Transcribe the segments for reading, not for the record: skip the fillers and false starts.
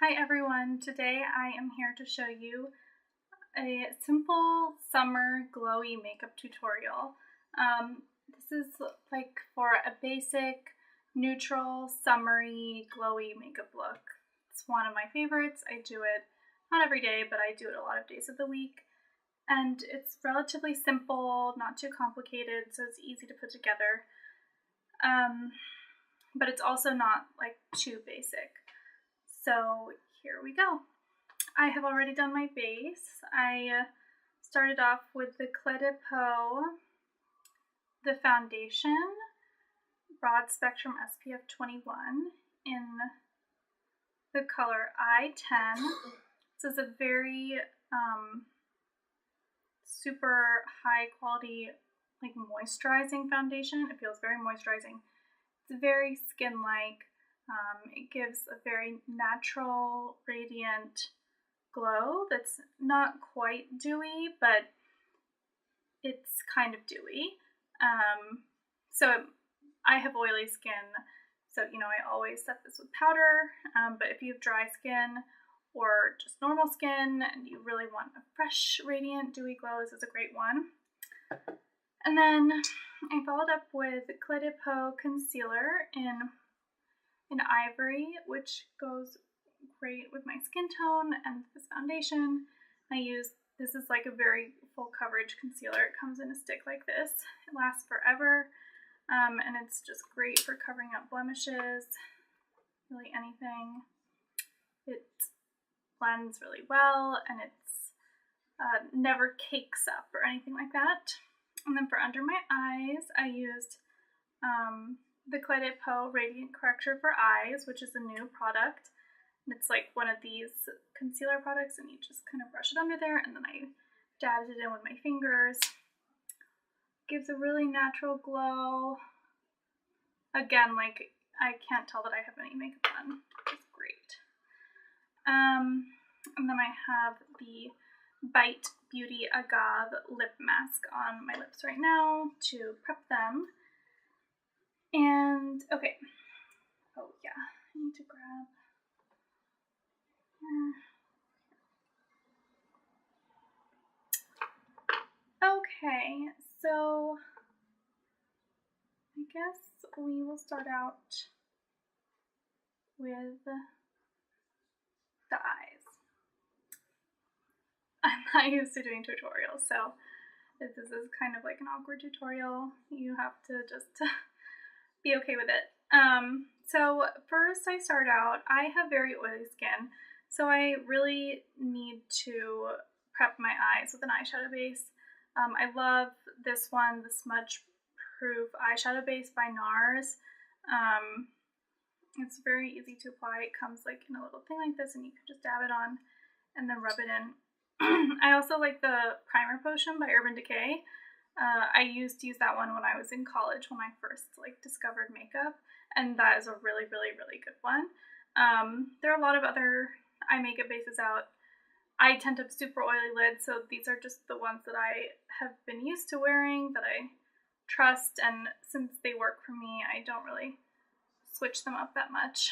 Hi everyone, today I am here to show you a simple summer glowy makeup tutorial. This is like for a basic, neutral, summery, glowy makeup look. It's one of my favorites. I do it not every day, but I do it a lot of days of the week. And it's relatively simple, not too complicated, so it's easy to put together. But it's also not like too basic. So here we go. I have already done my base. I started off with the Clé de Peau, the foundation, Broad Spectrum SPF 21 in the color I-10. This is a very super high quality, like moisturizing foundation. It feels very moisturizing. It's very skin-like. It gives a very natural, radiant glow that's not quite dewy, but it's kind of dewy. So I have oily skin, so I always set this with powder, but if you have dry skin or just normal skin and you really want a fresh, radiant, dewy glow, this is a great one. And then I followed up with Clé de Peau concealer in Ivory, which goes great with my skin tone and this foundation. This is like a very full coverage concealer. It comes in a stick like this. It lasts forever, and it's just great for covering up blemishes, really anything. It blends really well, and it's never cakes up or anything like that. And then for under my eyes, I used the Clé de Peau Radiant Corrector for Eyes, which is a new product. And it's like one of these concealer products, and you just kind of brush it under there, and then I dabbed it in with my fingers. Gives a really natural glow. Again, like, I can't tell that I have any makeup on. It's great. And then I have the Bite Beauty Agave lip mask on my lips right now to prep them. And, okay. Oh, yeah. I need to grab. Okay, so I guess we will start out with the eyes. I'm not used to doing tutorials, so if this is kind of like an awkward tutorial, you have to just be okay with it. So first I start out, I have very oily skin, so I really need to prep my eyes with an eyeshadow base. I love this one, the Smudge Proof Eyeshadow Base by NARS. It's very easy to apply. It comes like in a little thing like this, and you can just dab it on and then rub it in. I also like the Primer Potion by Urban Decay. I used to use that one when I was in college when I first discovered makeup, and that is a really, really, really good one. There are a lot of other eye makeup bases out. I tend to have super oily lids, so these are just the ones that I have been used to wearing, that I trust, and since they work for me, I don't really switch them up that much.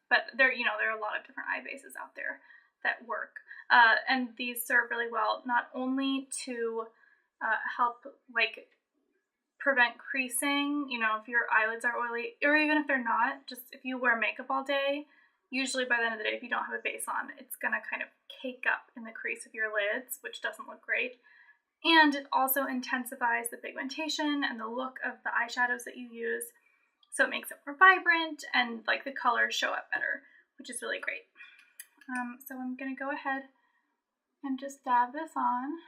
But there are a lot of different eye bases out there that work, and these serve really well, not only to help prevent creasing, if your eyelids are oily, or even if they're not, just if you wear makeup all day, usually by the end of the day, if you don't have a base on, it's gonna kind of cake up in the crease of your lids, which doesn't look great. And it also intensifies the pigmentation and the look of the eyeshadows that you use, so it makes it more vibrant and the colors show up better, which is really great. So I'm gonna go ahead and just dab this on,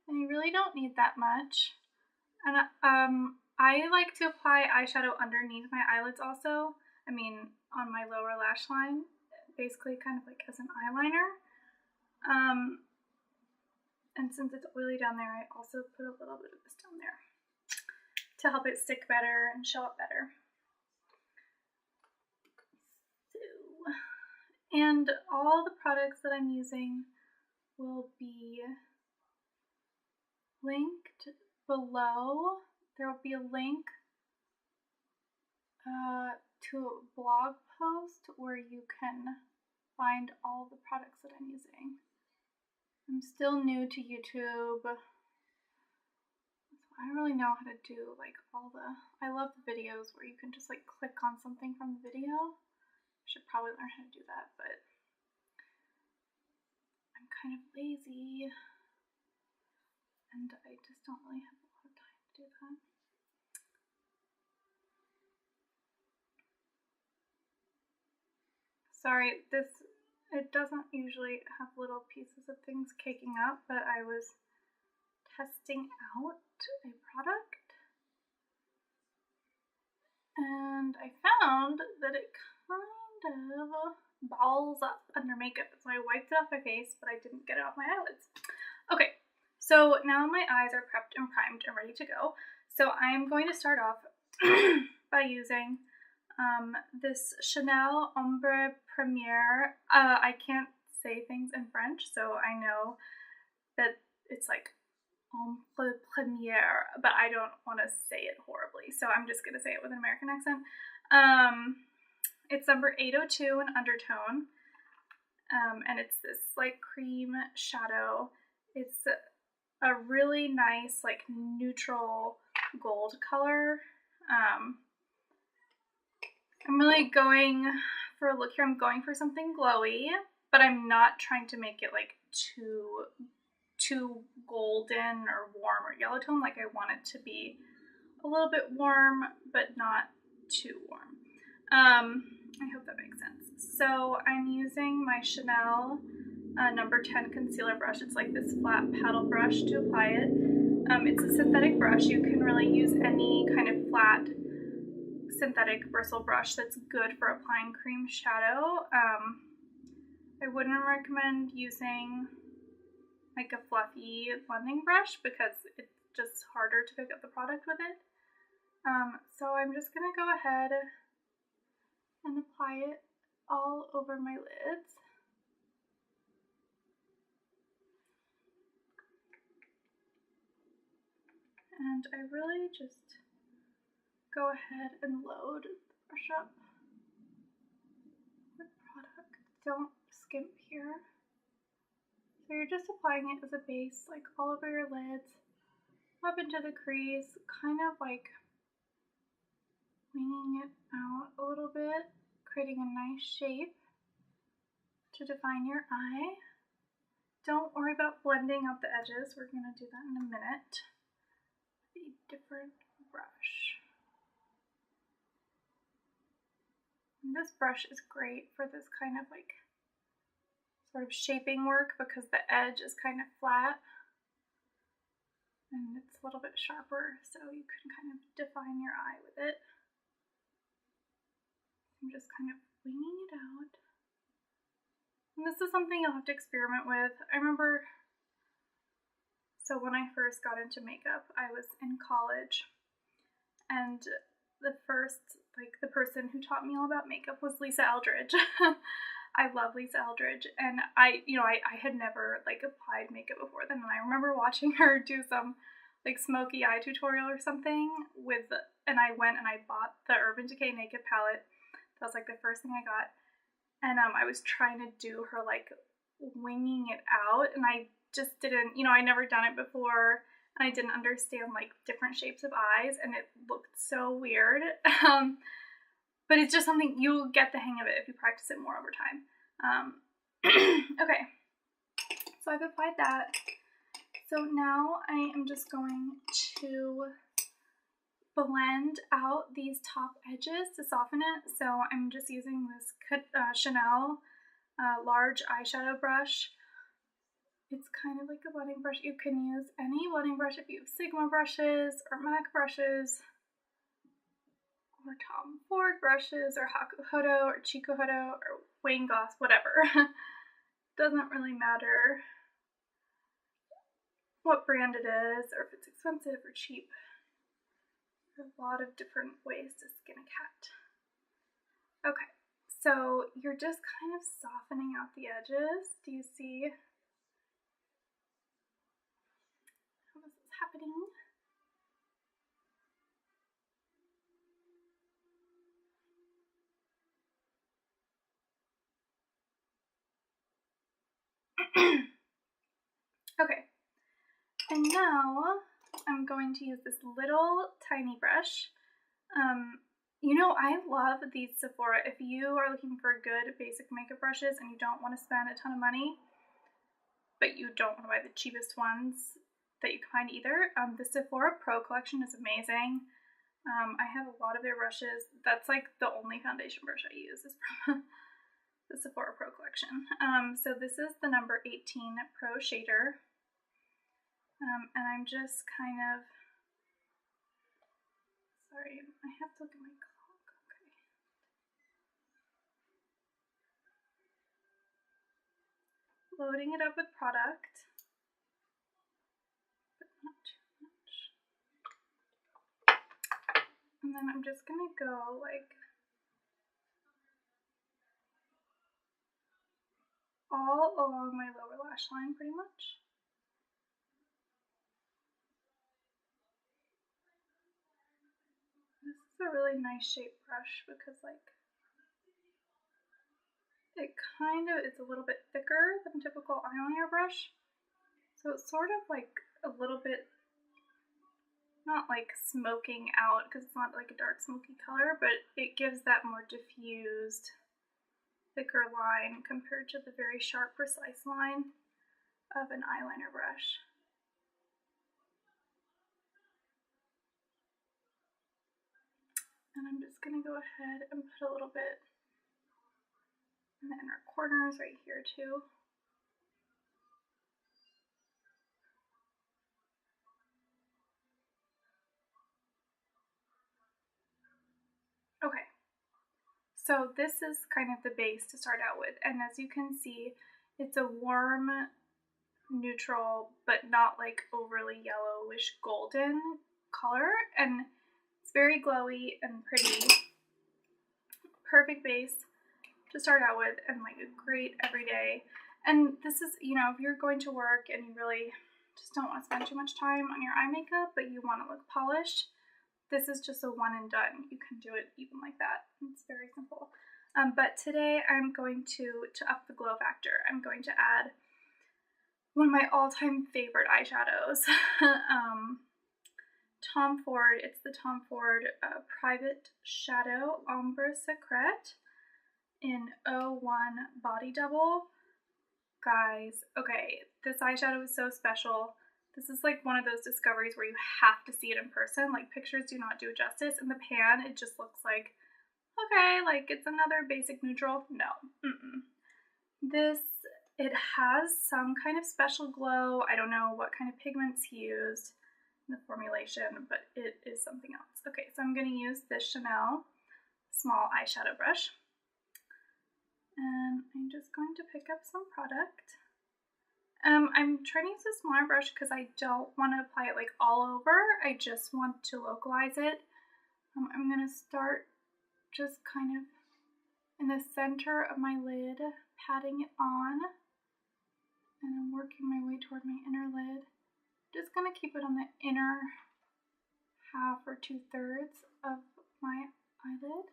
and you really don't need that much. And I like to apply eyeshadow underneath my eyelids also. I mean, on my lower lash line, basically kind of like as an eyeliner. And since it's oily down there, I also put a little bit of this down there to help it stick better and show up better. So, and all the products that I'm using will be linked below. There will be a link to a blog post where you can find all the products that I'm using. I'm still new to YouTube, so I don't really know how to do like all the, I love the videos where you can just like click on something from the video. I should probably learn how to do that, but I'm kind of lazy and I just don't really have a lot of time to do that. Sorry, it doesn't usually have little pieces of things caking up, but I was testing out a product and I found that it kind of balls up under makeup. So I wiped it off my face, but I didn't get it off my eyelids. Okay, so now my eyes are prepped and primed and ready to go. So I'm going to start off by using this Chanel Ombre Premiere. I can't say things in French, so I know that it's like Ombre Premiere, but I don't want to say it horribly, so I'm just going to say it with an American accent. It's number 802 in undertone, and it's this like cream shadow. It's a really nice like neutral gold color. I'm really going for a look here. I'm going for something glowy, but I'm not trying to make it like too golden or warm or yellow tone. Like I want it to be a little bit warm, but not too warm. I hope that makes sense. So I'm using my Chanel number 10 concealer brush. It's like this flat paddle brush to apply it. It's a synthetic brush. You can really use any kind of flat synthetic bristle brush that's good for applying cream shadow. I wouldn't recommend using like a fluffy blending brush because it's just harder to pick up the product with it. So I'm just gonna go ahead and apply it all over my lids. And I really just go ahead and load the brush up with product. Don't skimp here. So you're just applying it as a base, like all over your lids, up into the crease, kind of like winging it out a little bit, creating a nice shape to define your eye. Don't worry about blending out the edges. We're going to do that in a minute. A different brush. And this brush is great for this kind of like sort of shaping work because the edge is kind of flat and it's a little bit sharper, so you can kind of define your eye with it. I'm just kind of winging it out. And this is something you'll have to experiment with. I remember, so when I first got into makeup, I was in college, and the person who taught me all about makeup was Lisa Eldridge. I love Lisa Eldridge, and I had never like applied makeup before then, and I remember watching her do some like smoky eye tutorial or something and I went and I bought the Urban Decay Naked palette. That was like the first thing I got, and I was trying to do her like winging it out, and I just didn't, I never done it before, and I didn't understand like different shapes of eyes, and it looked so weird. But it's just something, you'll get the hang of it if you practice it more over time. Okay, so I've applied that. So now I am just going to blend out these top edges to soften it. So I'm just using this Chanel large eyeshadow brush. It's kind of like a blending brush. You can use any blending brush if you have Sigma brushes or MAC brushes, or Tom Ford brushes, or Hakuhodo, or Chikuhodo, or Wayne Goss, whatever. Doesn't really matter what brand it is, or if it's expensive or cheap. There are a lot of different ways to skin a cat. Okay, so you're just kind of softening out the edges. Do you see how this is happening? Okay, and now I'm going to use this little tiny brush. You know, I love these Sephora. If you are looking for good basic makeup brushes and you don't want to spend a ton of money, but you don't want to buy the cheapest ones that you can find either, the Sephora Pro collection is amazing. I have a lot of their brushes. That's like the only foundation brush I use is from the Sephora Pro collection. So this is the number 18 Pro Shader. And I'm just kind of, sorry, I have to look at my clock, okay. Loading it up with product, but not too much. And then I'm just gonna go like all along my lower lash line pretty much. This is a really nice shaped brush because like it kind of is a little bit thicker than a typical eyeliner brush. So it's sort of like a little bit, not like smoking out because it's not like a dark smoky color, but it gives that more diffused, thicker line compared to the very sharp, precise line of an eyeliner brush. And I'm just going to go ahead and put a little bit in the inner corners right here too. Okay, so this is kind of the base to start out with, and as you can see, it's a warm, neutral, but not like overly yellowish golden color, and it's very glowy and pretty. Perfect base to start out with, and like a great everyday. And this is, you know, if you're going to work and you really just don't want to spend too much time on your eye makeup, but you want to look polished, this is just a one and done. You can do it even like that. It's very simple. But today I'm going to up the glow factor, I'm going to add one of my all-time favorite eyeshadows. Tom Ford, it's the Tom Ford Private Shadow Ombre Secret in 01 Body Double. Guys, okay, this eyeshadow is so special. This is like one of those discoveries where you have to see it in person. Like, pictures do not do it justice. In the pan, it just looks like, okay, like it's another basic neutral. No, This, it has some kind of special glow. I don't know what kind of pigments he used in the formulation, but it is something else. Okay, so I'm going to use this Chanel small eyeshadow brush. And I'm just going to pick up some product. I'm trying to use a smaller brush because I don't want to apply it like all over. I just want to localize it. I'm going to start just kind of in the center of my lid, patting it on, and I'm working my way toward my inner lid. Just going to keep it on the inner half or 2/3 of my eyelid.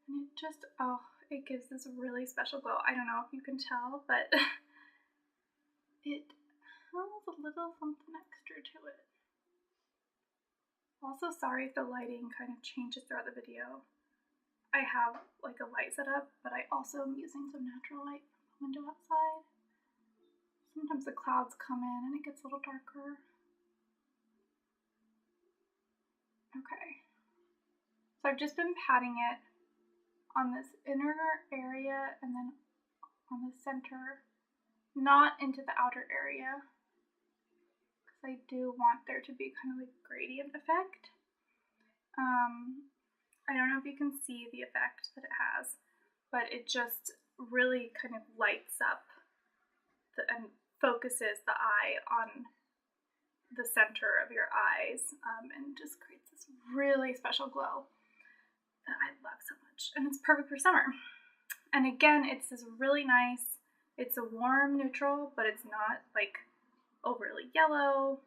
And it just, oh, it gives this really special glow. I don't know if you can tell, but it has a little something extra to it. Also, sorry if the lighting kind of changes throughout the video. I have like a light set up, but I also am using some natural light from the window outside. Sometimes the clouds come in and it gets a little darker. Okay, so I've just been patting it on this inner area and then on the center, not into the outer area, because I do want there to be kind of like a gradient effect. I don't know if you can see the effect that it has, but it just really kind of lights up and focuses the eye on the center of your eyes, and just creates this really special glow that I love so much. And it's perfect for summer. And again, it's this really nice, it's a warm neutral, but it's not like overly yellow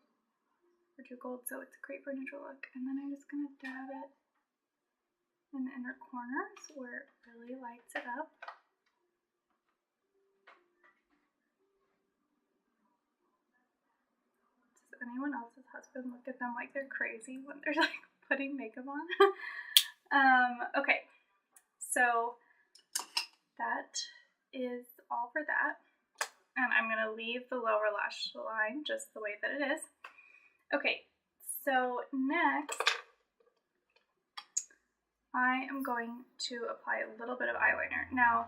or too gold, so it's great for a neutral look. And then I'm just gonna dab it in the inner corners where it really lights it up. Does anyone else's husband look at them like they're crazy when they're like putting makeup on? Okay, so that is all for that. And I'm going to leave the lower lash line just the way that it is. Okay, so next I am going to apply a little bit of eyeliner. Now,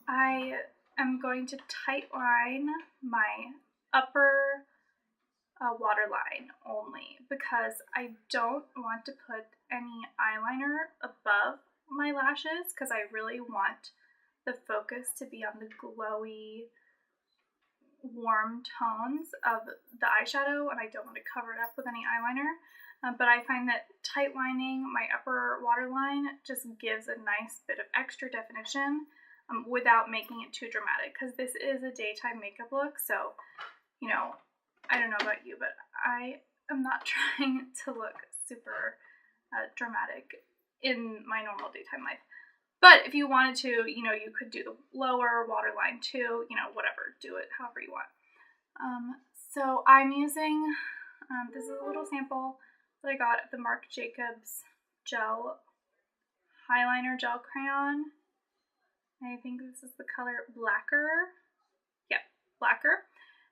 I am going to tightline my upper waterline only because I don't want to put any eyeliner above my lashes because I really want the focus to be on the glowy, warm tones of the eyeshadow, and I don't want to cover it up with any eyeliner. But I find that tightlining my upper waterline just gives a nice bit of extra definition without making it too dramatic, because this is a daytime makeup look, so, you know, I don't know about you, but I am not trying to look super dramatic in my normal daytime life. But if you wanted to, you know, you could do the lower waterline too, you know, whatever, do it however you want. So I'm using, this is a little sample that I got at the Marc Jacobs gel highliner gel crayon. I think this is the color Blacker. Yep, Blacker.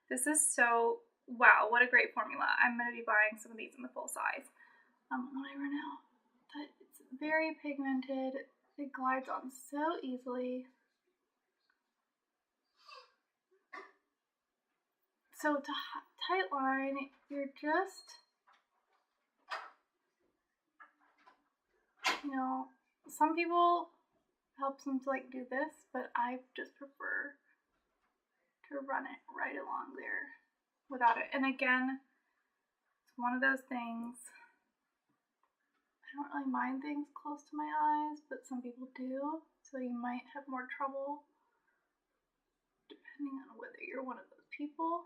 This is so, wow, what a great formula. I'm going to be buying some of these in the full size when I run out. But it's very pigmented. It glides on so easily. So to tightline, you're just, you know, some people helps them to like do this, but I just prefer to run it right along there without it. And again, it's one of those things, I don't really mind things close to my eyes, but some people do, so you might have more trouble depending on whether you're one of those people.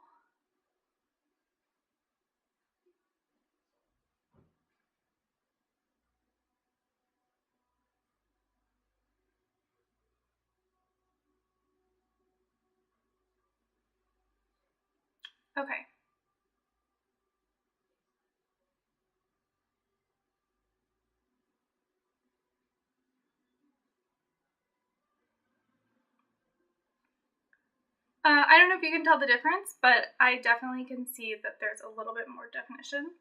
Okay. I don't know if you can tell the difference, but I definitely can see that there's a little bit more definition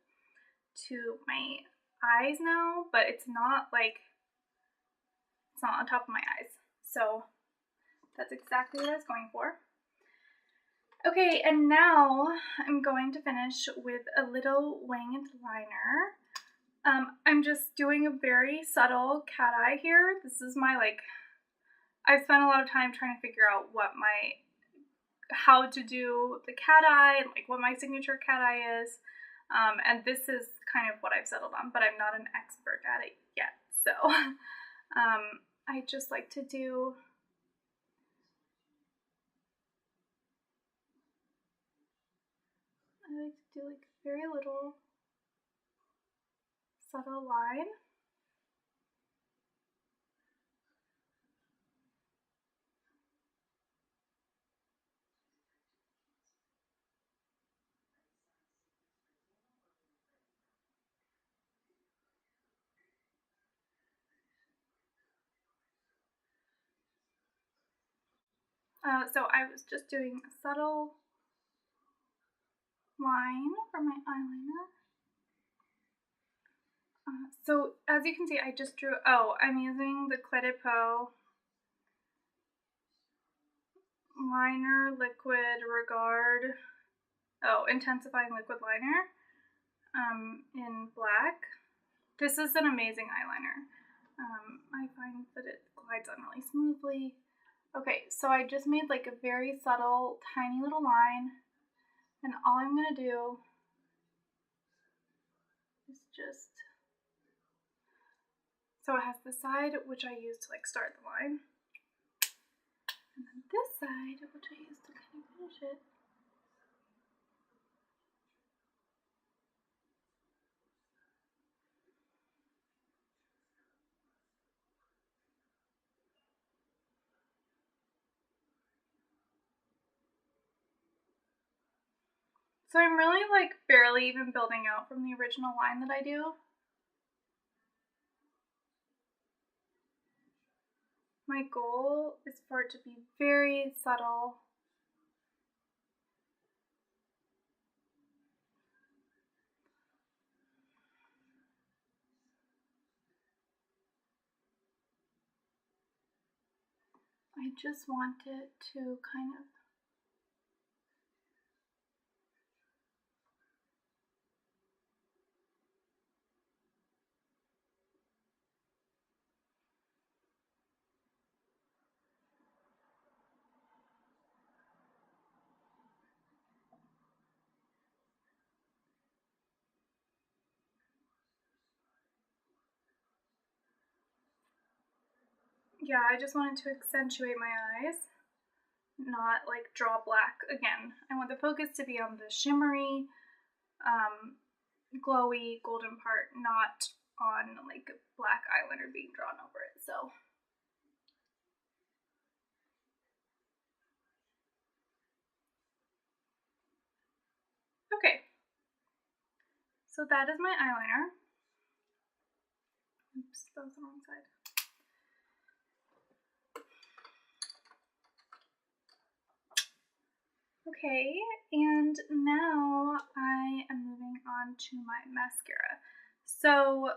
to my eyes now, but it's not on top of my eyes. So that's exactly what I was going for. Okay, and now I'm going to finish with a little winged liner. I'm just doing a very subtle cat eye here. This is my I've spent a lot of time trying to figure out how to do the cat eye and what my signature cat eye is. And this is kind of what I've settled on, but I'm not an expert at it yet. So I just like to do very little subtle line. So I was just doing a subtle line for my eyeliner. So as you can see, I just drew, I'm using the Clé de Peau Liner Liquid Regard, Intensifying Liquid Liner in black. This is an amazing eyeliner. I find that it glides on really smoothly. Okay, so I just made a very subtle, tiny little line, and all I'm gonna do is just, so it has the side which I use to start the line, and then this side which I use to kind of finish it. So I'm really like barely even building out from the original line that I do. My goal is for it to be very subtle. I just want it to kind of yeah, I just wanted to accentuate my eyes, not like draw black again. I want the focus to be on the shimmery, glowy golden part, not on like black eyeliner being drawn over it. So okay, so that is my eyeliner. Oops, that was the wrong side. Okay, and now I am moving on to my mascara. So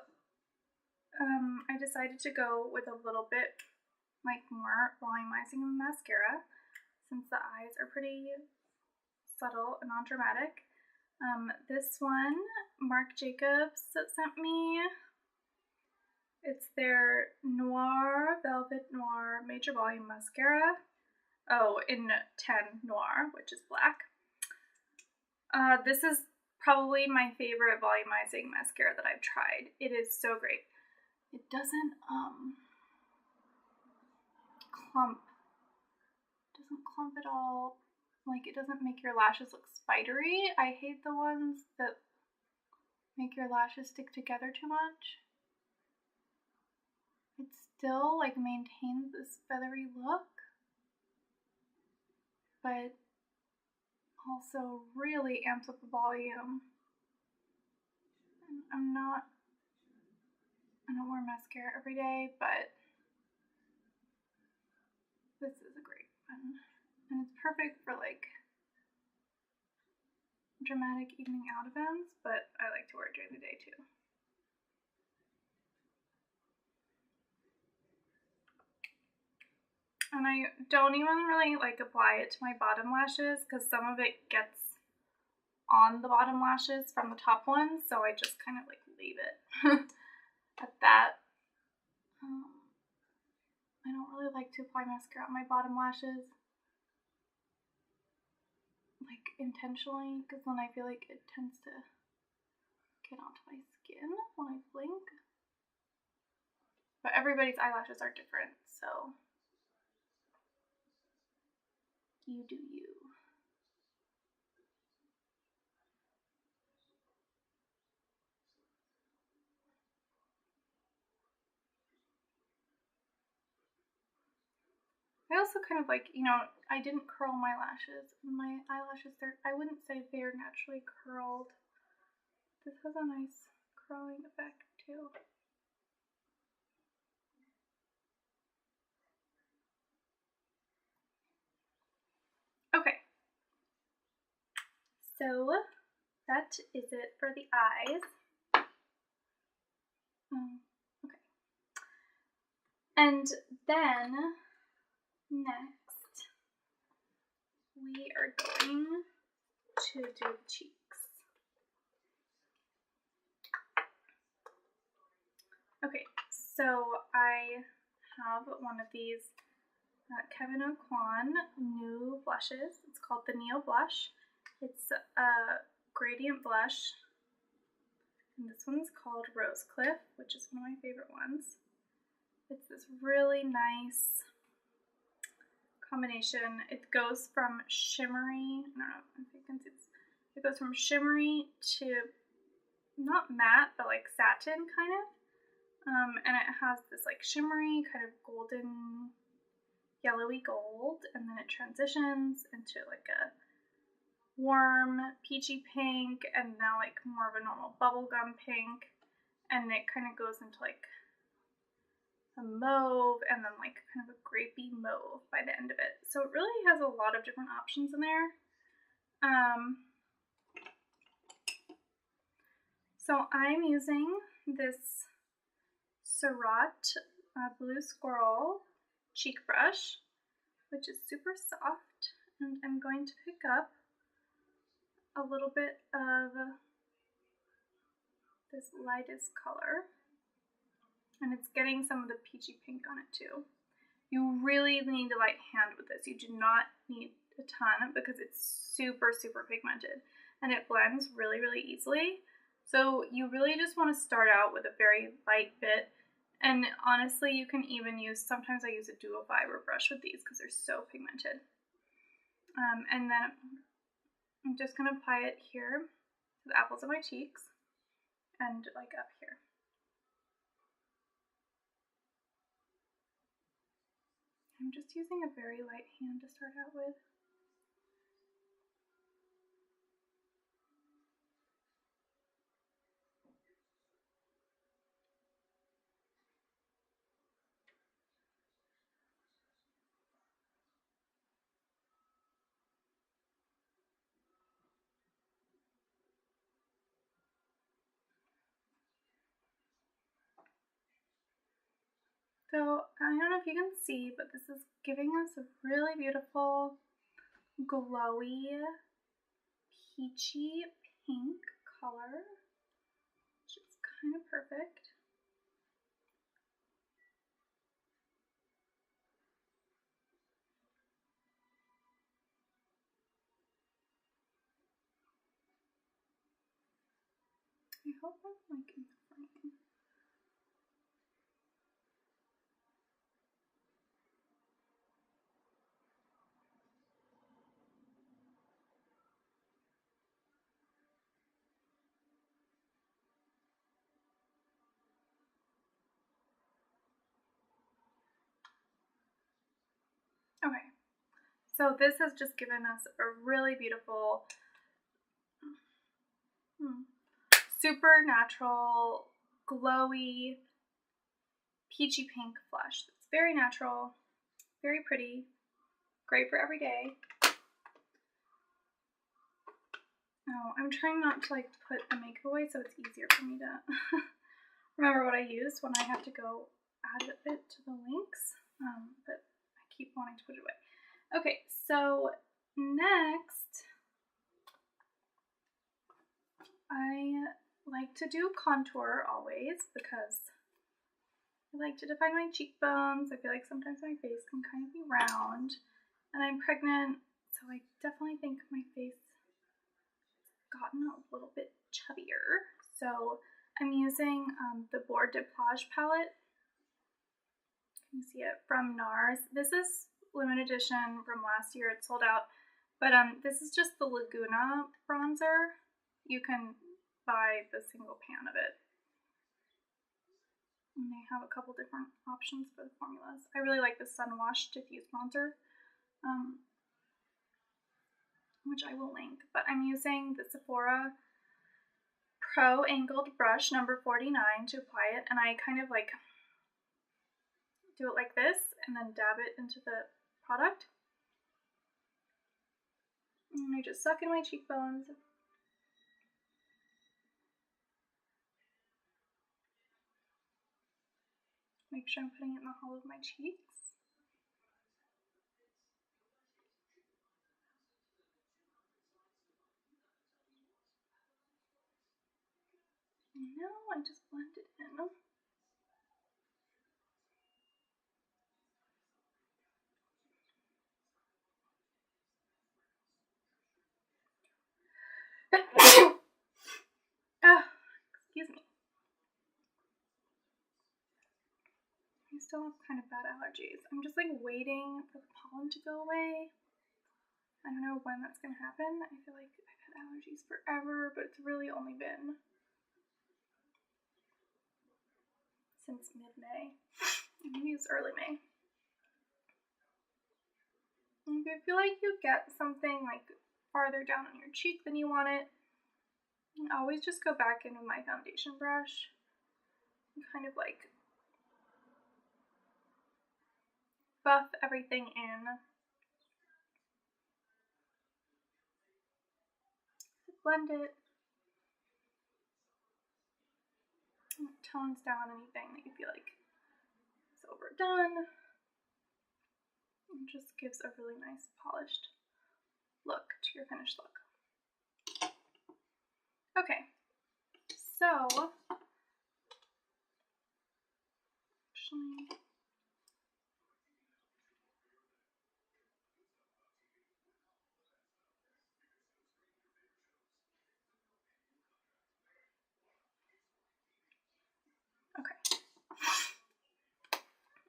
I decided to go with a little bit like more volumizing mascara since the eyes are pretty subtle and non-dramatic. This one, Marc Jacobs sent me. It's their Noir Velvet Noir Major Volume Mascara. Oh, in 10 Noir, which is black. This is probably my favorite volumizing mascara that I've tried. It is so great. It doesn't clump. It doesn't clump at all. Like, it doesn't make your lashes look spidery. I hate the ones that make your lashes stick together too much. It still like maintains this feathery look, but also really amps up the volume. And I don't wear mascara every day, but this is a great one. And it's perfect for like dramatic evening out events, but I like to wear it during the day too. And I don't even really like apply it to my bottom lashes because some of it gets on the bottom lashes from the top ones, so I just kind of like leave it at that. I don't really like to apply mascara on my bottom lashes, like intentionally, because then I feel like it tends to get onto my skin when I blink. But everybody's eyelashes are different, so you do you. I also kind of like, I didn't curl my lashes. My eyelashes, I wouldn't say they're naturally curled. This has a nice curling effect too. Okay. So that is it for the eyes. Okay. And then next, we are going to do the cheeks. Okay, so I have one of these Kevyn Aucoin Nude blushes. It's called the Neo Blush. It's a gradient blush. And this one's called Rose Cliff, which is one of my favorite ones. It's this really nice combination. It goes from shimmery, I don't know if you can see this. It goes from shimmery to not matte, but like satin kind of. And it has this like shimmery kind of golden yellowy gold, and then it transitions into like a warm peachy pink, and now like more of a normal bubblegum pink, and it kind of goes into like a mauve and then like kind of a grapey mauve by the end of it. So it really has a lot of different options in there. So I'm using this Surratt Blue Squirrel cheek brush, which is super soft, and I'm going to pick up a little bit of this lightest color, and it's getting some of the peachy pink on it too. You really need to light hand with this. You do not need a ton because it's super, super pigmented, and it blends really, really easily. So you really just want to start out with a very light bit, and honestly you can even use, sometimes I use a duo fiber brush with these because they're so pigmented. And then I'm just going to apply it here to the apples of my cheeks and like up here. I'm just using a very light hand to start out with. So I don't know if you can see, but this is giving us a really beautiful glowy peachy pink color, which is kind of perfect. I hope I'm like in the frame. Okay, so this has just given us a really beautiful, super natural, glowy, peachy pink flush. It's very natural, very pretty, great for every day. No, I'm trying not to like put the makeup away so it's easier for me to remember what I used when I have to go add it to the links, but I keep wanting to put it away. Okay, so next I like to do contour always because I like to define my cheekbones. I feel like sometimes my face can kind of be round, and I'm pregnant, so I definitely think my face gotten a little bit chubbier. So I'm using the Bord de Plage palette. You can see it from NARS. This is limited edition from last year. It sold out. But this is just the Laguna bronzer. You can buy the single pan of it. And they have a couple different options for the formulas. I really like the Sun Wash Diffuse Bronzer, which I will link. But I'm using the Sephora Pro Angled Brush number 49 to apply it. And I kind of like do it like this and then dab it into the product. And I just suck in my cheekbones. Make sure I'm putting it in the hollow of my cheeks. No, I just blend it in. Excuse me. I still have kind of bad allergies. I'm just like waiting for the pollen to go away. I don't know when that's going to happen. I feel like I've had allergies forever, but it's really only been since mid-May. Maybe it's early May. And if you feel like you get something like farther down on your cheek than you want it, I always just go back in with my foundation brush and kind of like buff everything in. Blend it. And it tones down anything that you feel like is overdone. And just gives a really nice polished look to your finished look. Okay, so actually, okay.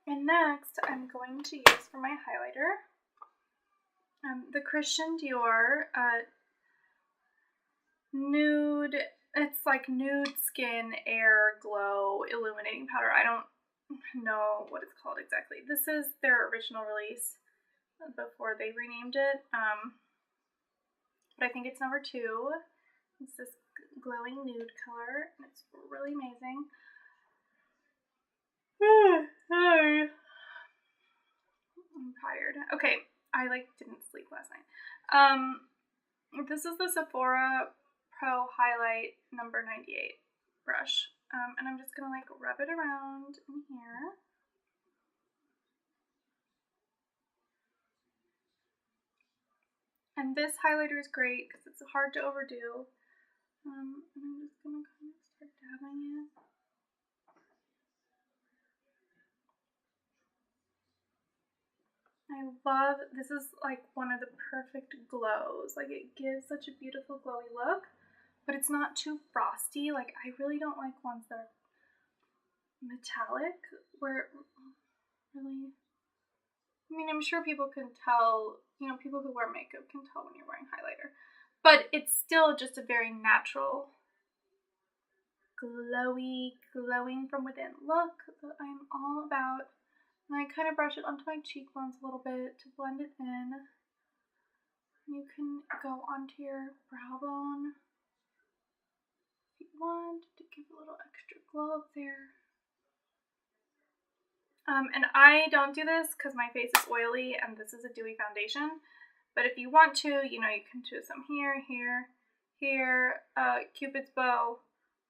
And next, I'm going to use for my highlighter the Christian Dior Nude. It's like Nude Skin Air Glow Illuminating Powder. I don't know what it's called exactly. This is their original release before they renamed it. But I think it's number 2. It's this glowing nude color, and it's really amazing. Sorry. I'm tired. Okay, I didn't sleep last night. This is the Sephora Pro Highlight number 98 brush. And I'm just gonna rub it around in here. And this highlighter is great because it's hard to overdo. And I'm just gonna kind of start dabbing it. I love, this is one of the perfect glows. It gives such a beautiful glowy look, but it's not too frosty. I really don't like ones that are metallic, where really, I mean, I'm sure people can tell, people who wear makeup can tell when you're wearing highlighter, but it's still just a very natural, glowy, glowing from within look that I'm all about. And I kind of brush it onto my cheekbones a little bit to blend it in. You can go onto your brow bone if you want to give a little extra glow up there. And I don't do this because my face is oily and this is a dewy foundation. But if you want to, you can do some here, here, here, Cupid's bow,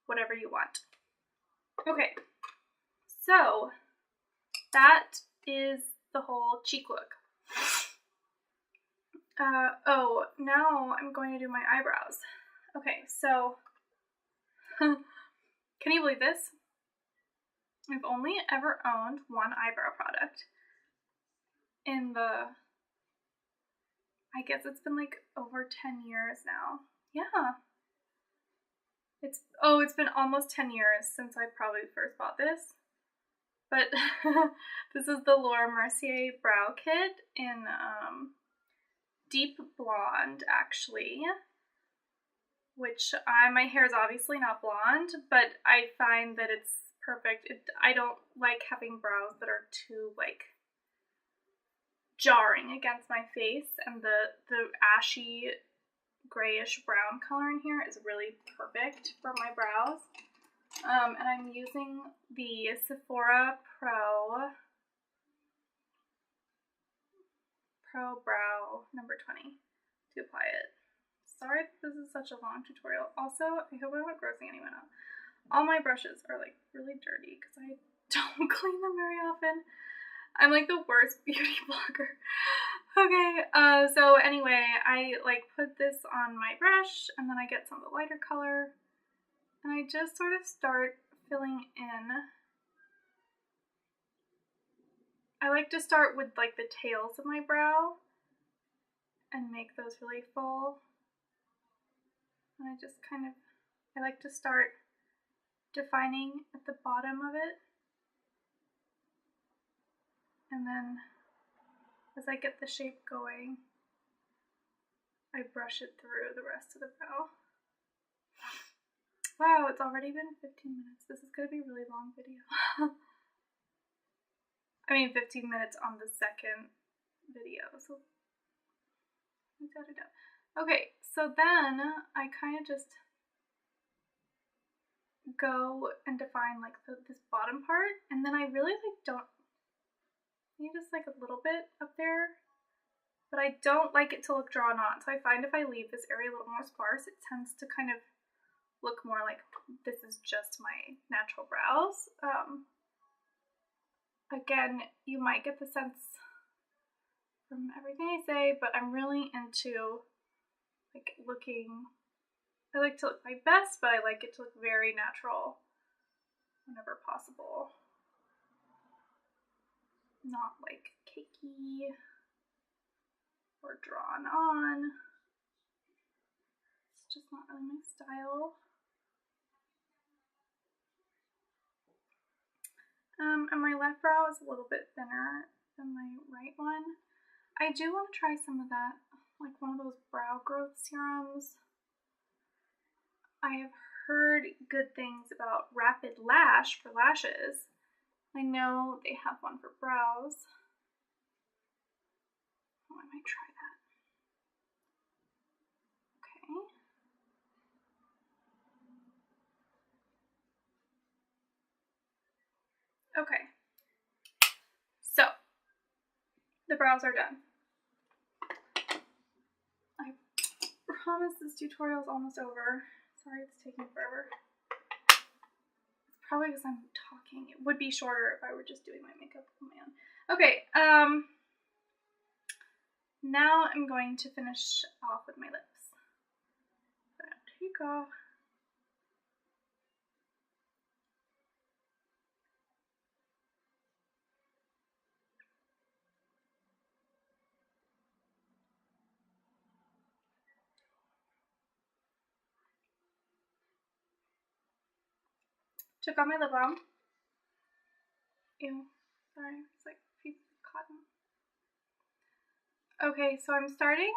whatever you want. Okay, so that is the whole cheek look. Oh, now I'm going to do my eyebrows. Okay, so, can you believe this? I've only ever owned one eyebrow product in the, I guess it's been over 10 years now. Yeah. It's been almost 10 years since I probably first bought this. But this is the Laura Mercier Brow Kit in deep blonde, actually. Which my hair is obviously not blonde, but I find that it's perfect. I don't like having brows that are too jarring against my face, and the ashy grayish brown color in here is really perfect for my brows. And I'm using the Sephora Pro Brow number 20 to apply it. Sorry if this is such a long tutorial. Also, I hope I'm not grossing anyone out. All my brushes are really dirty because I don't clean them very often. I'm the worst beauty blogger. Okay, so anyway, I put this on my brush, and then I get some of the lighter color, and I just sort of start filling in. I like to start with the tails of my brow and make those really full. And I just I like to start defining at the bottom of it. And then as I get the shape going, I brush it through the rest of the brow. Wow, it's already been 15 minutes. This is going to be a really long video. I mean 15 minutes on the second video, so let's cut it down. Okay, so then I kind of just go and define like this bottom part, and then I really like don't need just like a little bit up there, but I don't like it to look drawn on. So I find if I leave this area a little more sparse, it tends to kind of look more like this is just my natural brows. Again, you might get the sense from everything I say, but I'm really into like looking, I like to look my best, but I like it to look very natural whenever possible. Not like cakey or drawn on. It's just not really my style. And my left brow is a little bit thinner than my right one. I do want to try some of that, like one of those brow growth serums. I have heard good things about Rapid Lash for lashes. I know they have one for brows. Oh, I might try that. Okay. Okay. So, the brows are done. I promise this tutorial is almost over. Sorry it's taking forever. It's probably because I'm talking. It would be shorter if I were just doing my makeup on my own. Okay, now I'm going to finish off with my lips. So take off. Took off my lip balm. Ew, sorry, it's like a piece of cotton. Okay, so I'm starting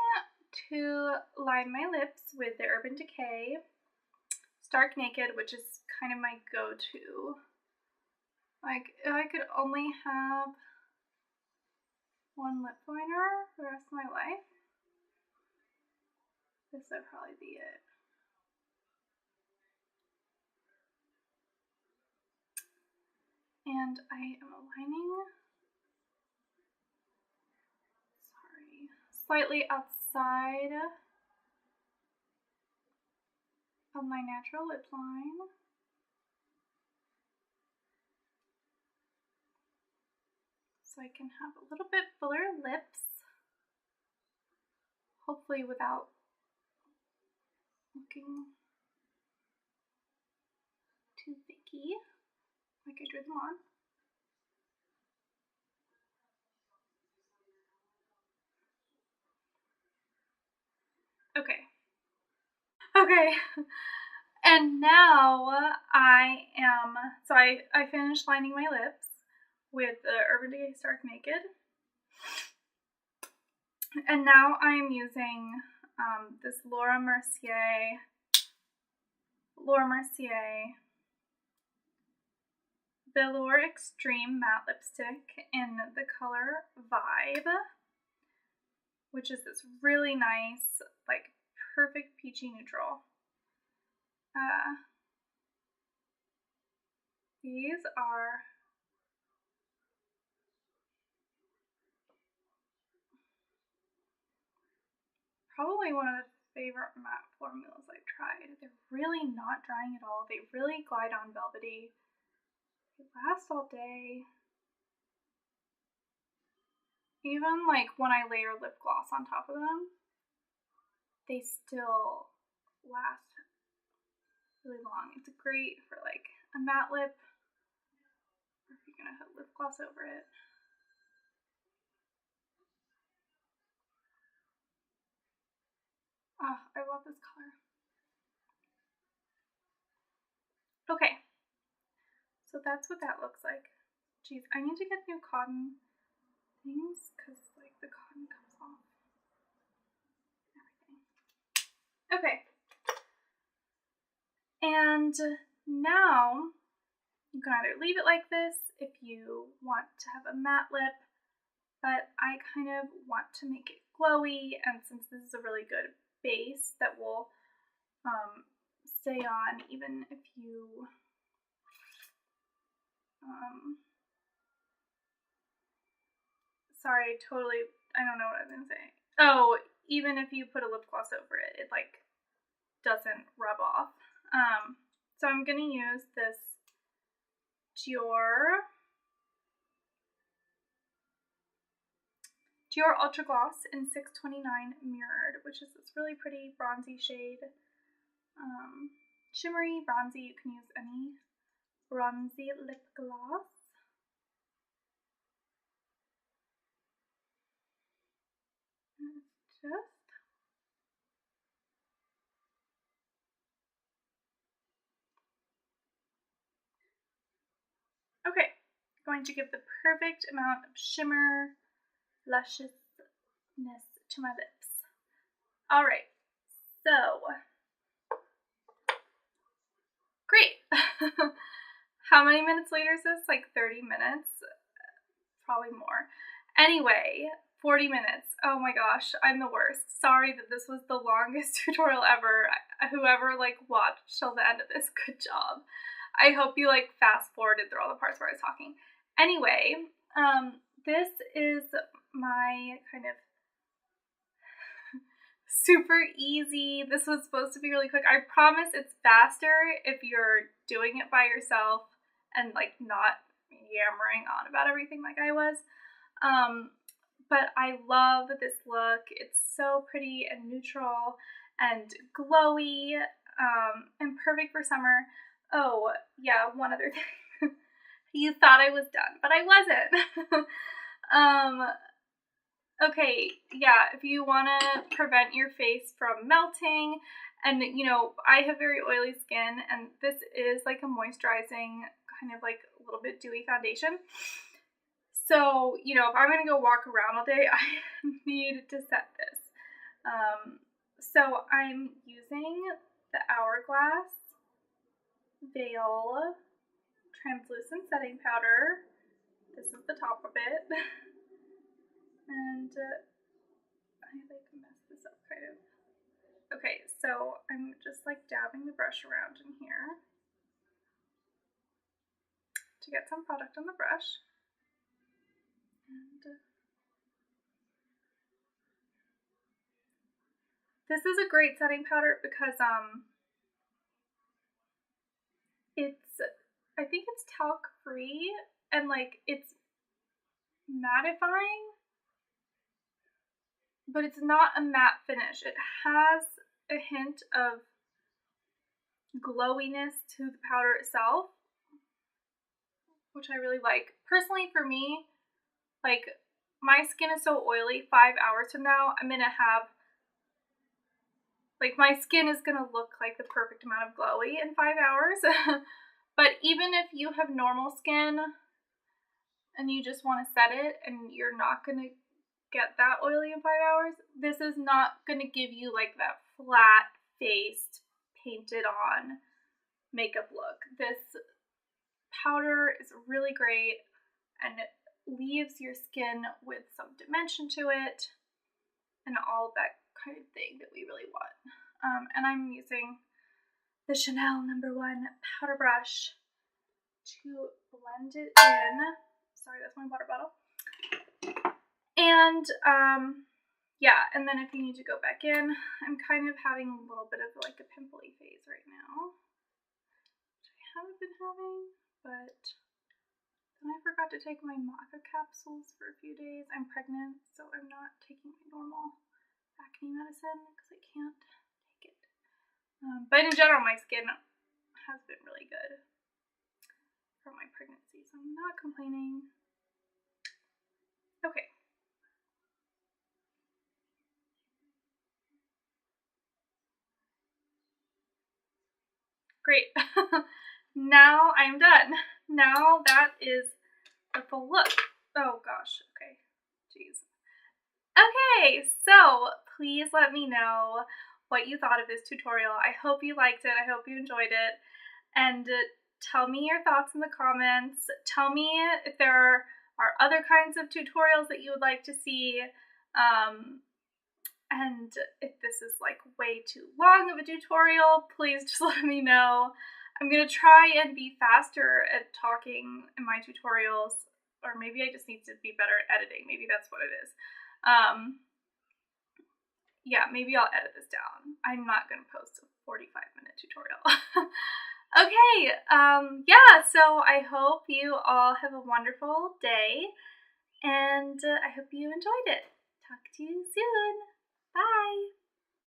to line my lips with the Urban Decay Stark Naked, which is kind of my go-to. Like, if I could only have one lip liner for the rest of my life, this would probably be it. And I am aligning, slightly outside of my natural lip line. So I can have a little bit fuller lips, hopefully without looking too thicky, like I drew them on. Okay. Okay. And now I finished lining my lips with the Urban Decay Stark Naked. And now I'm using this Laura Mercier Velour Extreme Matte Lipstick in the color Vibe, which is this really nice, like, perfect peachy neutral. These are probably one of the favorite matte formulas I've tried. They're really not drying at all. They really glide on velvety. They last all day. Even like when I layer lip gloss on top of them, they still last really long. It's great for like a matte lip, or if you're gonna put lip gloss over it. Oh, I love this color. Okay, so that's what that looks like. Geez, I need to get new cotton things because like the cotton comes off. Everything. Okay. And now you can either leave it like this if you want to have a matte lip, but I kind of want to make it glowy, and since this is a really good base that will stay on even if you sorry, totally, I don't know what I was gonna say. Oh, even if you put a lip gloss over it, it like doesn't rub off. So I'm gonna use this Dior Ultra Gloss in 629 Mirrored, which is this really pretty bronzy shade. Shimmery, bronzy, you can use any bronzy lip gloss. Okay, going to give the perfect amount of shimmer, lusciousness to my lips. All right, so great. How many minutes later is this? Like 30 minutes? Probably more. Anyway, 40 minutes. Oh my gosh, I'm the worst. Sorry that this was the longest tutorial ever. Whoever like watched till the end of this, good job. I hope you like fast forwarded through all the parts where I was talking. Anyway, this is my kind of super easy. This was supposed to be really quick. I promise it's faster if you're doing it by yourself and like not yammering on about everything like I was. But I love this look. It's so pretty and neutral and glowy, and perfect for summer. Oh, yeah, one other thing. You thought I was done, but I wasn't. Okay, yeah, if you want to prevent your face from melting, and you know, I have very oily skin, and this is like a moisturizing, kind of like a little bit dewy foundation. So, you know, if I'm going to go walk around all day, I need to set this. So I'm using the Hourglass Veil Translucent Setting Powder. This is the top of it. And I like messed this up kind of. Okay, so I'm just like dabbing the brush around in here to get some product on the brush. And this is a great setting powder because I think it's talc free and like it's mattifying, but it's not a matte finish. It has a hint of glowiness to the powder itself, which I really like. Personally, for me, like my skin is so oily, 5 hours from now, I'm gonna have, like my skin is gonna look like the perfect amount of glowy in 5 hours. But even if you have normal skin and you just want to set it and you're not gonna get that oily in 5 hours, this is not gonna give you like that flat faced, painted on makeup look. This powder is really great and it leaves your skin with some dimension to it and all that kind of thing that we really want. And I'm using the Chanel No. 1 powder brush to blend it in. Sorry, that's my water bottle. And yeah, and then if you need to go back in, I'm kind of having a little bit of like a pimply phase right now, which I haven't been having, but then I forgot to take my maca capsules for a few days. I'm pregnant, so I'm not taking my normal acne medicine because I can't take it. But in general, my skin has been really good for my pregnancy, so I'm not complaining. Okay. Great. Now I'm done. Now that is the full look. Oh gosh, okay. Jeez. Okay, so please let me know what you thought of this tutorial. I hope you liked it. I hope you enjoyed it. And tell me your thoughts in the comments. Tell me if there are other kinds of tutorials that you would like to see. And if this is like way too long of a tutorial, please just let me know. I'm gonna try and be faster at talking in my tutorials, or maybe I just need to be better at editing. Maybe that's what it is. Yeah, maybe I'll edit this down. I'm not gonna post a 45-minute tutorial. Okay, yeah, so I hope you all have a wonderful day, and I hope you enjoyed it. Talk to you soon. Bye!